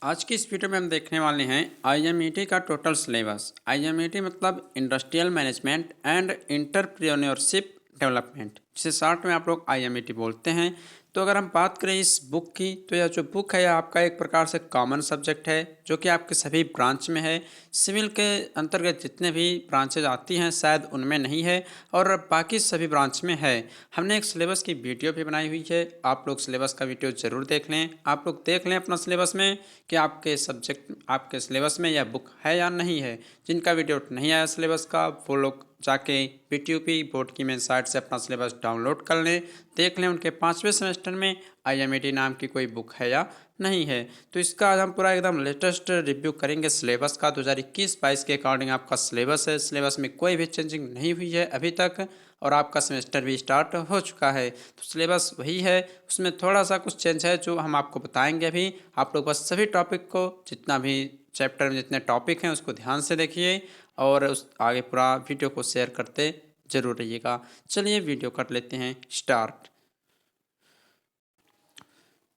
आज की इस वीडियो में हम देखने वाले हैं आईएमईटी का टोटल सिलेबस। आईएमईटी मतलब industrial management and entrepreneurship development, जिसे शॉर्ट में आप लोग आईएमईटी बोलते हैं। तो अगर हम बात करें इस बुक की, तो यह जो बुक है यह आपका एक प्रकार से कॉमन सब्जेक्ट है जो कि आपके सभी ब्रांच में है। सिविल के अंतर्गत जितने भी ब्रांचेज आती हैं शायद उनमें नहीं है, और बाकी सभी ब्रांच में है। हमने एक सिलेबस की वीडियो भी बनाई हुई है, आप लोग सिलेबस का वीडियो ज़रूर देख लें। आप लोग देख लें अपना सिलेबस में कि आपके सब्जेक्ट आपके सिलेबस में यह बुक है या नहीं है। जिनका वीडियो नहीं आया सिलेबस का, वो लोग जाके बीटीयूपी बोर्ड की मेन साइट से अपना सिलेबस डाउनलोड कर लें, देख लें उनके 5वें सेमेस्टर में आईएमईटी नाम की कोई बुक है या नहीं है। तो इसका आज हम पूरा एकदम लेटेस्ट रिव्यू करेंगे सिलेबस का। 2021-22 के अकॉर्डिंग आपका सिलेबस है। सिलेबस में कोई भी चेंजिंग नहीं हुई है अभी तक, और आपका सेमेस्टर भी स्टार्ट हो चुका है। तो सिलेबस वही है, उसमें थोड़ा सा कुछ चेंज है जो हम आपको बताएंगे अभी। आप लोग बस सभी टॉपिक को, जितना भी चैप्टर में जितने टॉपिक हैं उसको ध्यान से देखिए, और उस आगे पूरा वीडियो को शेयर करते जरूर रहिएगा। चलिए वीडियो कर लेते हैं स्टार्ट।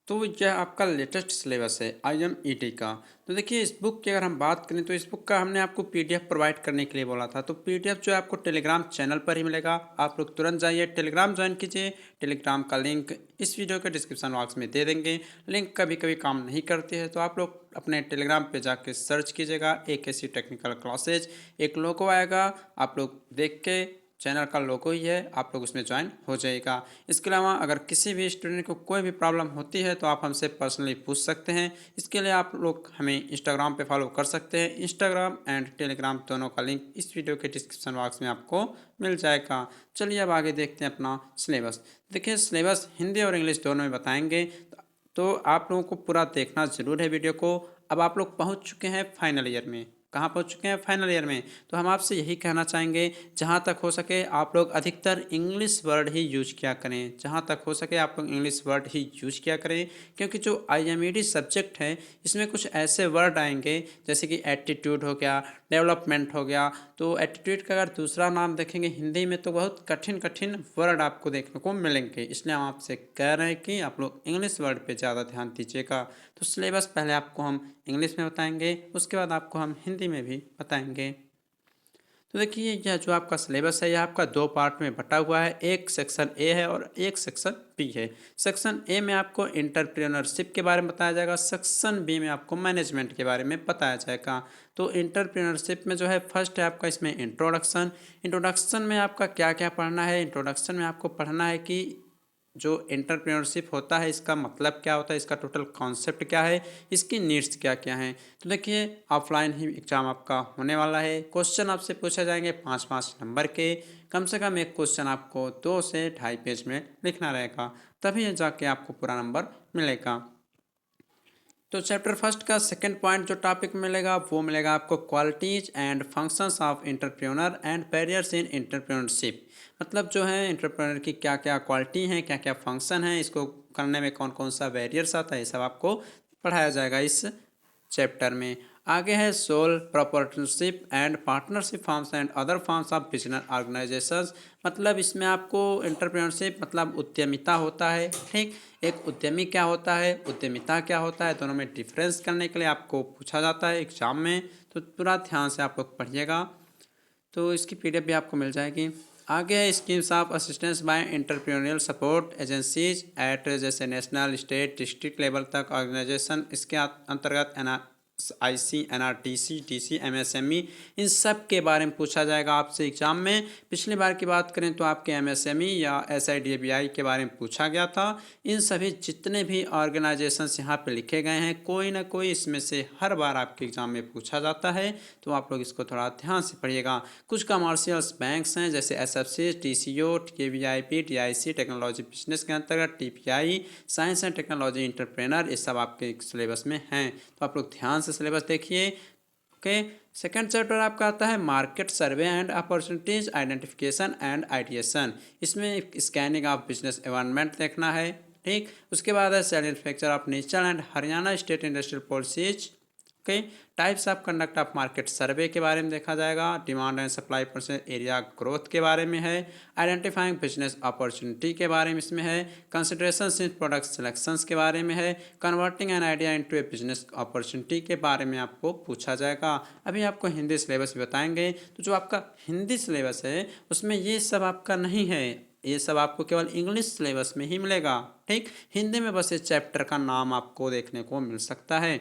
तो यह आपका लेटेस्ट सिलेबस है आईएमईटी का। तो देखिए, इस बुक की अगर हम बात करें तो इस बुक का हमने आपको पीडीएफ प्रोवाइड करने के लिए बोला था। तो पीडीएफ जो है आपको टेलीग्राम चैनल पर ही मिलेगा। आप लोग तुरंत जाइए टेलीग्राम ज्वाइन कीजिए। टेलीग्राम का लिंक इस वीडियो के डिस्क्रिप्शन बॉक्स में दे देंगे। लिंक कभी कभी काम नहीं करती है, तो आप लोग अपने टेलीग्राम पे जाके सर्च कीजिएगा AKC टेक्निकल क्लासेज, एक लोगो आएगा, आप लोग देख के, चैनल का लोगो ही है, आप लोग उसमें ज्वाइन हो जाएगा। इसके अलावा अगर किसी भी स्टूडेंट को कोई भी प्रॉब्लम होती है तो आप हमसे पर्सनली पूछ सकते हैं। इसके लिए आप लोग हमें इंस्टाग्राम पे फॉलो कर सकते हैं। इंस्टाग्राम एंड टेलीग्राम दोनों का लिंक इस वीडियो के डिस्क्रिप्शन बॉक्स में आपको मिल जाएगा। चलिए अब आगे देखते हैं अपना सिलेबस। देखिए, सिलेबस हिंदी और इंग्लिश दोनों में बताएंगे, तो आप लोगों को पूरा देखना ज़रूर है वीडियो को। अब आप लोग पहुंच चुके हैं फाइनल ईयर में। कहाँ पहुंच चुके हैं? फाइनल ईयर में। तो हम आपसे यही कहना चाहेंगे, जहाँ तक हो सके आप लोग अधिकतर इंग्लिश वर्ड ही यूज किया करें। जहाँ तक हो सके आप लोग इंग्लिश वर्ड ही यूज किया करें, क्योंकि जो आईएमईडी सब्जेक्ट है इसमें कुछ ऐसे वर्ड आएंगे जैसे कि एटीट्यूड हो गया, डेवलपमेंट हो गया। तो एटीट्यूड का अगर दूसरा नाम देखेंगे हिंदी में तो बहुत कठिन कठिन वर्ड आपको देखने को मिलेंगे। इसलिए हम आपसे कह रहे हैं कि आप लोग इंग्लिश वर्ड पे ज़्यादा ध्यान दीजिएगा। तो सिलेबस पहले आपको हम इंग्लिश में बताएंगे, उसके बाद आपको हम हिंदी में भी बताएंगे। तो देखिए, यह जो आपका सिलेबस है यह आपका दो पार्ट में बटा हुआ है। एक सेक्शन ए है और एक सेक्शन बी है। सेक्शन ए में आपको एंटरप्रेन्योरशिप के बारे में बताया जाएगा, सेक्शन बी में आपको मैनेजमेंट के बारे में बताया जाएगा। तो एंटरप्रेन्योरशिप में जो है फर्स्ट है आपका इसमें इंट्रोडक्शन। इंट्रोडक्शन में आपका क्या क्या पढ़ना है? इंट्रोडक्शन में आपको पढ़ना है कि जो एंटरप्रेन्योरशिप होता है इसका मतलब क्या होता है, इसका टोटल कॉन्सेप्ट क्या है, इसकी नीड्स क्या क्या हैं। तो देखिए, ऑफलाइन ही एग्जाम आपका होने वाला है। क्वेश्चन आपसे पूछे जाएंगे 5-5 नंबर के। कम से कम एक क्वेश्चन आपको 2 से 2.5 पेज में लिखना रहेगा, तभी जाके आपको पूरा नंबर मिलेगा। तो चैप्टर फर्स्ट का सेकंड पॉइंट जो टॉपिक मिलेगा वो मिलेगा आपको qualities and functions of entrepreneur and barriers in entrepreneurship. मतलब जो है एंटरप्रेन्योर की क्या क्या क्वालिटी हैं, क्या क्या फंक्शन हैं, इसको करने में कौन कौन सा बैरियर्स आता है, ये सब आपको पढ़ाया जाएगा इस चैप्टर में। आगे है sole proprietorship and partnership forms and other forms of business organisations. मतलब इसमें आपको एंटरप्रेन्योरशिप मतलब उद्यमिता होता है, ठीक। एक उद्यमी क्या होता है, उद्यमिता क्या होता है, दोनों में डिफरेंस करने के लिए आपको पूछा जाता है एग्जाम में। तो पूरा ध्यान से आप लोग पढ़िएगा। तो इसकी पीडीएफ भी आपको मिल जाएगी। आगे है schemes of assistance by entrepreneurial support agencies at जैसे नेशनल, स्टेट, डिस्ट्रिक्ट लेवल तक ऑर्गेनाइजेशन। इसके अंतर्गत IC, NRTC, TC, MSME, इन सब के बारे में पूछा जाएगा आपसे एग्जाम में। पिछली बार की बात करें तो आपके MSME या SIDBI के बारे में पूछा गया था। इन सभी जितने भी ऑर्गेनाइजेशंस यहाँ पे लिखे गए हैं, कोई ना कोई इसमें से हर बार आपके एग्जाम में पूछा जाता है। तो आप लोग इसको थोड़ा ध्यान से पढ़िएगा। कुछ कमर्शियल्स बैंक्स हैं जैसे SFC, TCO, KVIP, TIC, technology business के अंतर्गत TPI, science and technology entrepreneur, ये सब आपके सिलेबस में हैं। तो आप लोग ध्यान से सिलेबस देखिए। ओके, सेकंड चैप्टर आपका आता है market survey and opportunities identification and ideation. इसमें स्कैनिंग ऑफ बिजनेस एनवायरनमेंट देखना है, ठीक। उसके बाद है sale manufacture of national and Haryana state industrial policies okay. Types of conduct of market survey के बारे में देखा जाएगा। Demand and supply percent area growth के बारे में है। आइडेंटिफाइंग बिजनेस अपॉर्चुनिटी के बारे में इसमें है। कंसिडरेशन इन प्रोडक्ट सिलेक्शंस के बारे में है। Converting an idea into A business opportunity के बारे में आपको पूछा जाएगा। अभी आपको हिंदी सिलेबस बताएंगे। तो जो आपका हिंदी सिलेबस है उसमें ये सब आपका नहीं है, ये सब आपको केवल इंग्लिश सिलेबस में ही मिलेगा। ठीक, हिंदी में बस इस चैप्टर का नाम आपको देखने को मिल सकता है।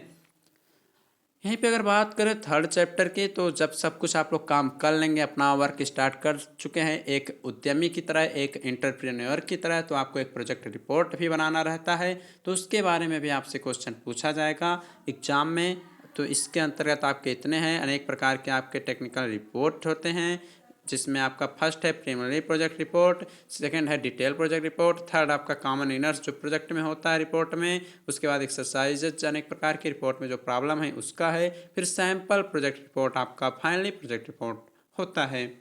यहीं पे अगर बात करें थर्ड चैप्टर की, तो जब सब कुछ आप लोग काम कर लेंगे, अपना वर्क स्टार्ट कर चुके हैं एक उद्यमी की तरह, एक एंटरप्रेन्योर की तरह, तो आपको एक प्रोजेक्ट रिपोर्ट भी बनाना रहता है। तो उसके बारे में भी आपसे क्वेश्चन पूछा जाएगा एग्जाम में। तो इसके अंतर्गत आपके इतने हैं, अनेक प्रकार के आपके टेक्निकल रिपोर्ट होते हैं, जिसमें आपका फर्स्ट है प्रीलिमिनरी प्रोजेक्ट रिपोर्ट, सेकंड है डिटेल प्रोजेक्ट रिपोर्ट, थर्ड आपका कॉमन इनर्स जो प्रोजेक्ट में होता है रिपोर्ट में, उसके बाद एक्सरसाइजेज अनेक प्रकार की रिपोर्ट में जो प्रॉब्लम है उसका है, फिर सैम्पल प्रोजेक्ट रिपोर्ट आपका फाइनली प्रोजेक्ट रिपोर्ट होता है।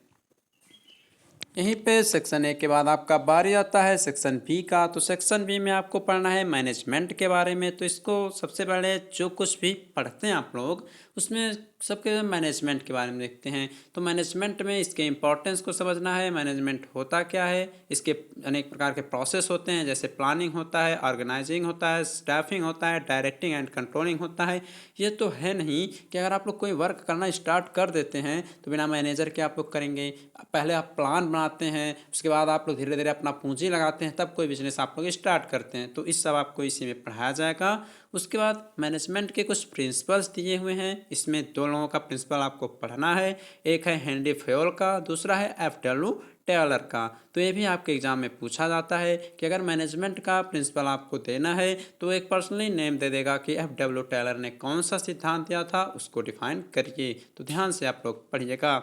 यहीं पे सेक्शन ए के बाद आपका बारी आता है सेक्शन बी का। तो सेक्शन बी में आपको पढ़ना है मैनेजमेंट के बारे में। तो इसको सबसे पहले जो कुछ भी पढ़ते हैं आप लोग उसमें सबके मैनेजमेंट के बारे में देखते हैं। तो मैनेजमेंट में इसके इम्पोर्टेंस को समझना है, मैनेजमेंट होता क्या है, इसके अनेक प्रकार के प्रोसेस होते हैं, जैसे प्लानिंग होता है, ऑर्गेनाइजिंग होता है, स्टाफिंग होता है, डायरेक्टिंग एंड कंट्रोलिंग होता है। ये तो है नहीं कि अगर आप लोग कोई वर्क करना स्टार्ट कर देते हैं तो बिना मैनेजर के आप लोग करेंगे। पहले आप प्लान बनाते हैं, उसके बाद आप लोग धीरे धीरे अपना पूंजी लगाते हैं, तब कोई बिजनेस आप लोग स्टार्ट करते हैं। तो इस सब आपको इसी में पढ़ाया जाएगा। उसके बाद मैनेजमेंट के कुछ प्रिंसिपल्स दिए हुए हैं, इसमें दो लोगों का प्रिंसिपल आपको पढ़ना है। एक है हेनरी फेयोल का, दूसरा है एफ.डब्ल्यू. टेलर का। तो ये भी आपके एग्जाम में पूछा जाता है कि अगर मैनेजमेंट का प्रिंसिपल आपको देना है तो एक पर्सनली नेम दे देगा कि एफ.डब्ल्यू. टेलर ने कौन सा सिद्धांत दिया था, उसको डिफाइन करिए। तो ध्यान से आप लोग पढ़िएगा।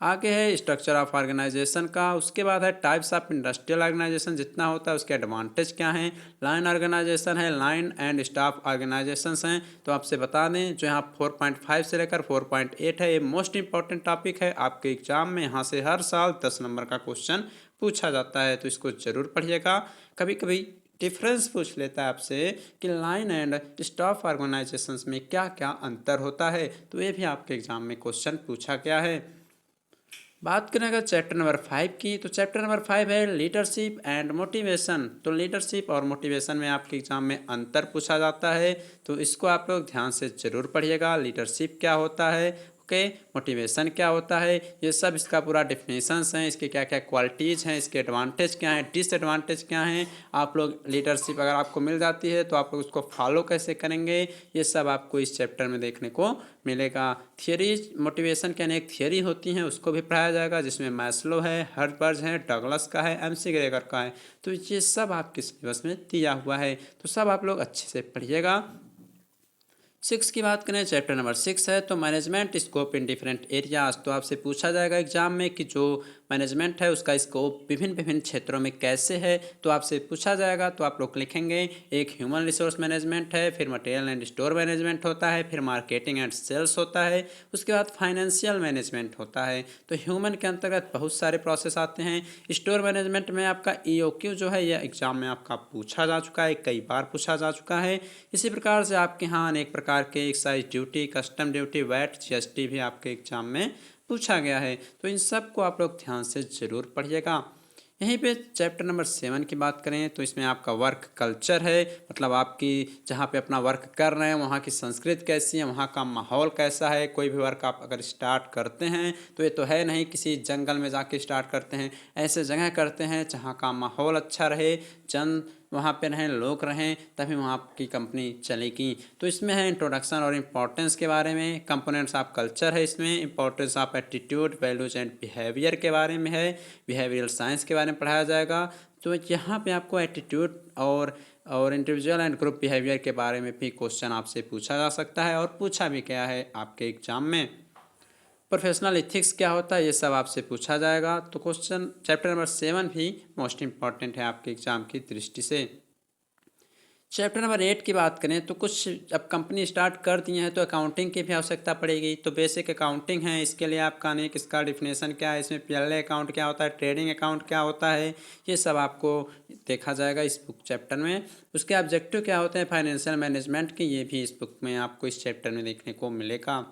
आगे है स्ट्रक्चर ऑफ ऑर्गेनाइजेशन का, उसके बाद है टाइप्स ऑफ इंडस्ट्रियल ऑर्गेनाइजेशन जितना होता है उसके एडवांटेज क्या हैं, लाइन ऑर्गेनाइजेशन है, लाइन एंड स्टाफ ऑर्गेनाइजेशन हैं। तो आपसे बता दें जो यहाँ 4.5 से लेकर 4.8 है, ये मोस्ट इंपॉर्टेंट टॉपिक है आपके एग्जाम में। यहाँ से हर साल 10 नंबर का क्वेश्चन पूछा जाता है, तो इसको जरूर पढ़िएगा। कभी कभी डिफरेंस पूछ लेता है आपसे कि लाइन एंड स्टाफ ऑर्गेनाइजेशन में क्या क्या अंतर होता है, तो ये भी आपके एग्जाम में क्वेश्चन पूछा गया है। बात करें अगर चैप्टर नंबर 5 की, तो चैप्टर नंबर 5 है लीडरशिप एंड मोटिवेशन। तो लीडरशिप और मोटिवेशन में आपके एग्जाम में अंतर पूछा जाता है, तो इसको आप लोग ध्यान से जरूर पढ़िएगा। लीडरशिप क्या होता है, ओके, मोटिवेशन क्या होता है, ये सब इसका पूरा डिफिनेशंस हैं, इसके क्या क्या क्वालिटीज़ हैं, इसके एडवांटेज क्या हैं, डिसएडवांटेज क्या हैं। आप लोग लीडरशिप अगर आपको मिल जाती है तो आप लोग उसको फॉलो कैसे करेंगे, ये सब आपको इस चैप्टर में देखने को मिलेगा। थियरीज मोटिवेशन की अनेक थियरी होती हैं, उसको भी पढ़ाया जाएगा, जिसमें मैस्लो है, हर्टबर्ग है, डगलस का है, एम.सी. ग्रेगर का है। तो ये सब आपके सिलेबस में दिया हुआ है, तो सब आप लोग अच्छे से पढ़िएगा। 6 की बात करें, चैप्टर नंबर 6 है तो management scope in different areas. तो आपसे पूछा जाएगा एग्जाम में कि जो मैनेजमेंट है उसका स्कोप विभिन्न विभिन्न क्षेत्रों में कैसे है, तो आपसे पूछा जाएगा। तो आप लोग लिखेंगे एक ह्यूमन रिसोर्स मैनेजमेंट है, फिर मटेरियल एंड स्टोर मैनेजमेंट होता है, फिर मार्केटिंग एंड सेल्स होता है, उसके बाद फाइनेंशियल मैनेजमेंट होता है। तो ह्यूमन के अंतर्गत बहुत सारे प्रोसेस आते हैं। स्टोर मैनेजमेंट में आपका EOQ जो है यह एग्जाम में आपका पूछा जा चुका है, कई बार पूछा जा चुका है। इसी प्रकार से आपके यहाँ अनेक प्रकार के excise duty, custom duty, VAT, GST भी आपके एग्जाम में पूछा गया है। तो इन सब को आप लोग ध्यान से जरूर पढ़िएगा। यहीं पे चैप्टर नंबर 7 की बात करें तो इसमें आपका वर्क कल्चर है, मतलब आपकी जहाँ पे अपना वर्क कर रहे हैं वहाँ की संस्कृति कैसी है, वहाँ का माहौल कैसा है। कोई भी वर्क आप अगर स्टार्ट करते हैं तो ये तो है नहीं किसी जंगल में जाके स्टार्ट करते हैं, ऐसे जगह करते हैं जहाँ का माहौल अच्छा रहे, जन वहाँ पे रहें, लोग रहें, तभी वहाँ आपकी कंपनी चलेगी। तो इसमें है इंट्रोडक्शन और इम्पोर्टेंस के बारे में, कंपोनेंट्स ऑफ कल्चर है, इसमें importance of attitude, values and behaviour के बारे में है, बिहेवियरल साइंस के बारे में पढ़ाया जाएगा। तो यहाँ पे आपको एटीट्यूड और इंडिविजुअल एंड ग्रुप बिहेवियर के बारे में भी क्वेश्चन आपसे पूछा जा सकता है और पूछा भी गया है आपके एग्जाम में। प्रोफेशनल एथिक्स क्या होता है ये सब आपसे पूछा जाएगा। तो क्वेश्चन चैप्टर नंबर 7 भी मोस्ट इंपॉर्टेंट है आपके एग्जाम की दृष्टि से। चैप्टर नंबर 8 की बात करें तो कुछ अब कंपनी स्टार्ट कर दी है तो अकाउंटिंग की भी आवश्यकता पड़ेगी। तो बेसिक अकाउंटिंग है, इसके लिए आपका अनेक इसका डिफिनेशन क्या है, इसमें पीएल अकाउंट क्या होता है, ट्रेडिंग अकाउंट क्या होता है, ये सब आपको देखा जाएगा इस बुक चैप्टर में। उसके ऑब्जेक्टिव क्या होते हैं फाइनेंशियल मैनेजमेंट के, ये भी इस बुक में आपको इस चैप्टर में देखने को मिलेगा।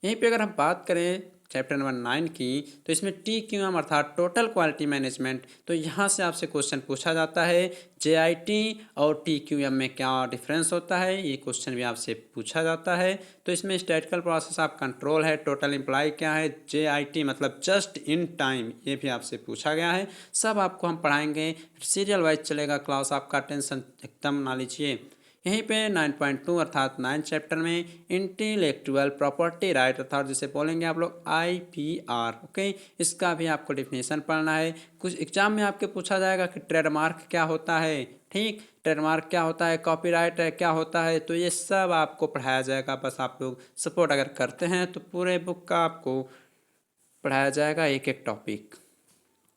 यहीं पे अगर हम बात करें चैप्टर नंबर 9 की, तो इसमें TQM अर्थात टोटल क्वालिटी मैनेजमेंट, तो यहाँ से आपसे क्वेश्चन पूछा जाता है JIT और TQM में क्या डिफरेंस होता है, ये क्वेश्चन भी आपसे पूछा जाता है। तो इसमें स्टैटिकल प्रोसेस ऑफ कंट्रोल है, टोटल एम्प्लॉय क्या है, JIT मतलब जस्ट इन टाइम, ये भी आपसे पूछा गया है। सब आपको हम पढ़ाएंगे, सीरियल वाइज चलेगा क्लास, आपका टेंशन एकदम ना लीजिए। यहीं पे 9.2 अर्थात 9 चैप्टर में इंटेलेक्चुअल प्रॉपर्टी राइट अर्थात जिसे बोलेंगे आप लोग IPR, ओके, इसका भी आपको डिफिनेशन पढ़ना है। कुछ एग्जाम में आपके पूछा जाएगा कि ट्रेडमार्क क्या होता है, ठीक, ट्रेडमार्क क्या होता है, कॉपीराइट है क्या होता है, तो ये सब आपको पढ़ाया जाएगा। बस आप लोग सपोर्ट अगर करते हैं तो पूरे बुक का आपको पढ़ाया जाएगा एक एक टॉपिक।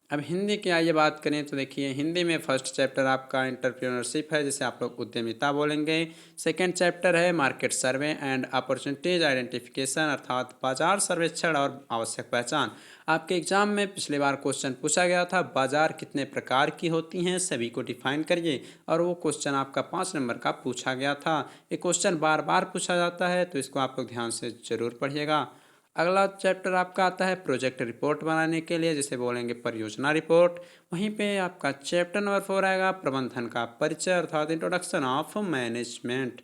अब हिंदी की आइए बात करें तो देखिए हिंदी में फर्स्ट चैप्टर आपका एंटरप्रेन्योरशिप है, जिसे आप लोग उद्यमिता बोलेंगे। सेकंड चैप्टर है market survey and opportunities identification अर्थात बाजार सर्वेक्षण और आवश्यक पहचान। आपके एग्जाम में पिछली बार क्वेश्चन पूछा गया था बाजार कितने प्रकार की होती हैं सभी को डिफाइन करिए, और वो क्वेश्चन आपका 5 नंबर का पूछा गया था। ये क्वेश्चन बार बार पूछा जाता है तो इसको आप लोग ध्यान से जरूर पढ़िएगा। अगला चैप्टर आपका आता है प्रोजेक्ट रिपोर्ट बनाने के लिए, जिसे बोलेंगे परियोजना रिपोर्ट। वहीं पे आपका चैप्टर नंबर 4 आएगा प्रबंधन का परिचय अर्थात इंट्रोडक्शन ऑफ मैनेजमेंट।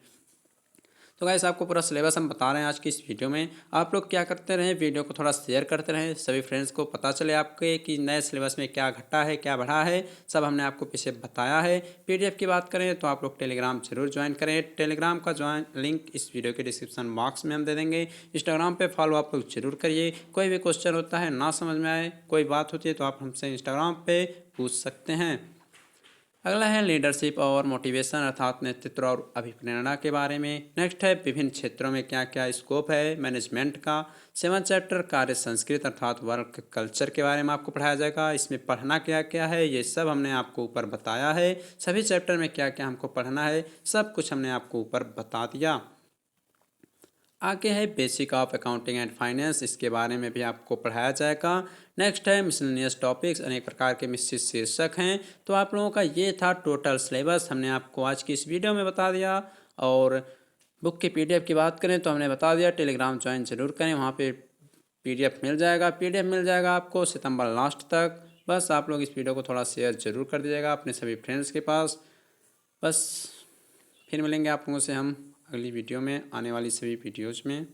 तो गाइस आपको पूरा सिलेबस हम बता रहे हैं आज की इस वीडियो में। आप लोग क्या करते रहें, वीडियो को थोड़ा शेयर करते रहें, सभी फ्रेंड्स को पता चले आपके कि नए सिलेबस में क्या घटा है क्या बढ़ा है, सब हमने आपको पीछे बताया है। PDF की बात करें तो आप लोग टेलीग्राम जरूर ज्वाइन करें, टेलीग्राम का ज्वाइन लिंक इस वीडियो के डिस्क्रिप्शन बॉक्स में हम दे देंगे। इंस्टाग्राम पर फॉलो आप लोग जरूर करिए। कोई भी क्वेश्चन होता है ना समझ में आए, कोई बात होती है तो आप हमसे इंस्टाग्राम पर पूछ सकते हैं। अगला है लीडरशिप और मोटिवेशन अर्थात नेतृत्व और अभिप्रेरणा के बारे में। नेक्स्ट है विभिन्न क्षेत्रों में क्या क्या स्कोप है मैनेजमेंट का। 7 चैप्टर कार्य संस्कृति अर्थात वर्क कल्चर के बारे में आपको पढ़ाया जाएगा। इसमें पढ़ना क्या क्या है ये सब हमने आपको ऊपर बताया है। सभी चैप्टर में क्या क्या हमको पढ़ना है सब कुछ हमने आपको ऊपर बता दिया। आगे है basic of accounting and finance, इसके बारे में भी आपको पढ़ाया जाएगा। नेक्स्ट है मिसलेनियस टॉपिक्स, अनेक प्रकार के मिश्रित शीर्षक हैं। तो आप लोगों का ये था टोटल सिलेबस, हमने आपको आज की इस वीडियो में बता दिया। और बुक की PDF की बात करें तो हमने बता दिया, टेलीग्राम ज्वाइन जरूर करें, वहाँ पे PDF मिल जाएगा, PDF मिल जाएगा आपको सितंबर लास्ट तक। बस आप लोग इस वीडियो को थोड़ा शेयर जरूर कर दीजिएगा अपने सभी फ्रेंड्स के पास। बस फिर मिलेंगे आप लोगों से हम अगली वीडियो में, आने वाली सभी वीडियोज़ में।